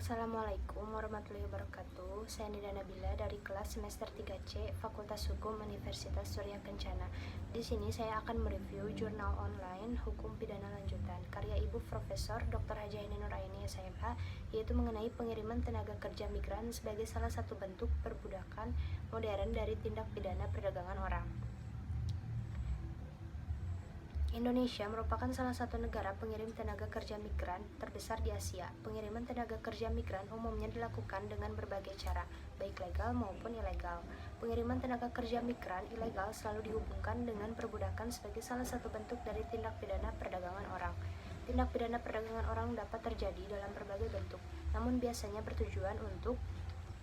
Assalamualaikum warahmatullahi wabarakatuh. Saya Nida Nabila dari kelas semester 3C Fakultas Hukum Universitas Surya Kencana. Di sini saya akan mereview jurnal online Hukum Pidana Lanjutan karya Ibu Profesor Dr. Haji Ainun Nuraini SMH, yaitu mengenai pengiriman tenaga kerja migran sebagai salah satu bentuk perbudakan modern dari tindak pidana perdagangan orang. Indonesia merupakan salah satu negara pengirim tenaga kerja migran terbesar di Asia. Pengiriman tenaga kerja migran umumnya dilakukan dengan berbagai cara, baik legal maupun ilegal. Pengiriman tenaga kerja migran ilegal selalu dihubungkan dengan perbudakan sebagai salah satu bentuk dari tindak pidana perdagangan orang. Tindak pidana perdagangan orang dapat terjadi dalam berbagai bentuk, namun biasanya bertujuan untuk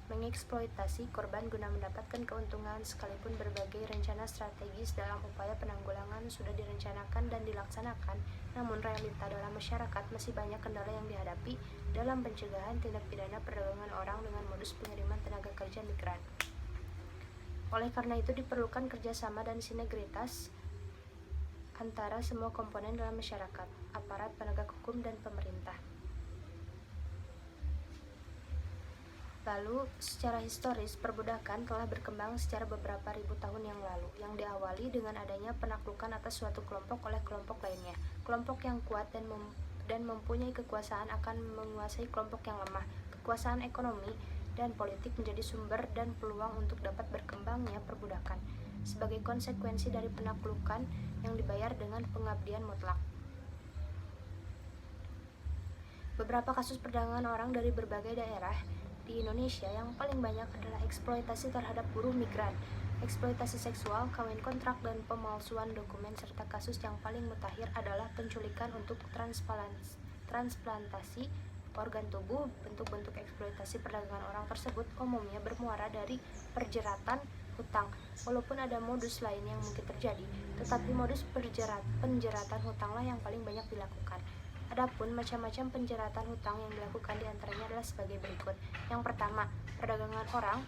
mengeksploitasi korban guna mendapatkan keuntungan, sekalipun berbagai rencana strategis dalam upaya penanggulangan sudah direncanakan dan dilaksanakan, namun realita dalam masyarakat masih banyak kendala yang dihadapi dalam pencegahan tindak pidana perdagangan orang dengan modus pengiriman tenaga kerja migran. Oleh karena itu diperlukan kerjasama dan sinergitas antara semua komponen dalam masyarakat, aparat penegak hukum, dan pemerintah. Lalu, secara historis, perbudakan telah berkembang secara beberapa ribu tahun yang lalu, yang diawali dengan adanya penaklukan atas suatu kelompok oleh kelompok lainnya. Kelompok yang kuat dan mempunyai kekuasaan akan menguasai kelompok yang lemah. Kekuasaan ekonomi dan politik menjadi sumber dan peluang untuk dapat berkembangnya perbudakan, sebagai konsekuensi dari penaklukan yang dibayar dengan pengabdian mutlak. Beberapa kasus perdagangan orang dari berbagai daerah di Indonesia yang paling banyak adalah eksploitasi terhadap buruh migran, eksploitasi seksual, kawin kontrak, dan pemalsuan dokumen, serta kasus yang paling mutakhir adalah penculikan untuk transplantasi organ tubuh. Bentuk-bentuk eksploitasi perdagangan orang tersebut umumnya bermuara dari perjeratan hutang. Walaupun ada modus lain yang mungkin terjadi, tetapi modus penjeratan hutanglah yang paling banyak dilakukan. Adapun macam-macam penjeratan hutang yang dilakukan diantaranya adalah sebagai berikut. Yang pertama, perdagangan orang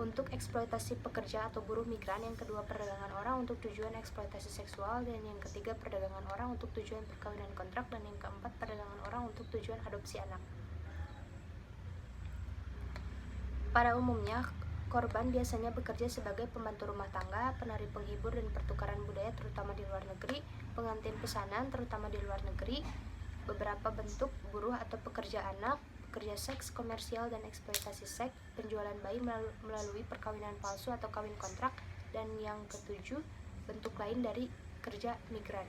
untuk eksploitasi pekerja atau buruh migran. Yang kedua, perdagangan orang untuk tujuan eksploitasi seksual. Dan yang ketiga, perdagangan orang untuk tujuan perkawinan kontrak. Dan yang keempat, perdagangan orang untuk tujuan adopsi anak. Pada umumnya, korban biasanya bekerja sebagai pembantu rumah tangga, penari penghibur dan pertukaran budaya terutama di luar negeri, pengantin pesanan terutama di luar negeri, beberapa bentuk buruh atau pekerja anak, pekerja seks komersial dan eksploitasi seks, penjualan bayi melalui perkawinan palsu atau kawin kontrak, dan yang ketujuh, bentuk lain dari kerja migran.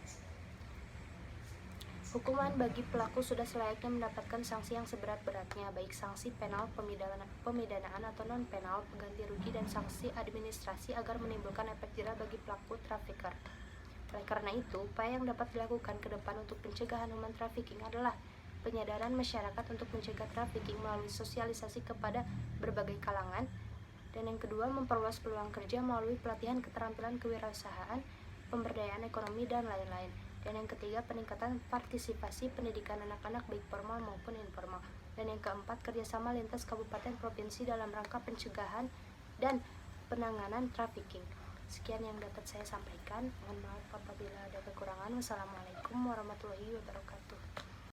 Hukuman bagi pelaku sudah selayaknya mendapatkan sanksi yang seberat-beratnya, baik sanksi penal pemidanaan atau non-penal, pengganti rugi, dan sanksi administrasi agar menimbulkan efek jerah bagi pelaku trafficker. Oleh karena itu, upaya yang dapat dilakukan ke depan untuk pencegahan human trafficking adalah penyadaran masyarakat untuk mencegah trafficking melalui sosialisasi kepada berbagai kalangan, dan yang kedua, memperluas peluang kerja melalui pelatihan keterampilan kewirausahaan, pemberdayaan ekonomi, dan lain-lain. Dan yang ketiga, peningkatan partisipasi pendidikan anak-anak baik formal maupun informal. Dan yang keempat, kerjasama lintas kabupaten provinsi dalam rangka pencegahan dan penanganan trafficking. Sekian yang dapat saya sampaikan. Mohon maaf apabila ada kekurangan. Wassalamualaikum warahmatullahi wabarakatuh.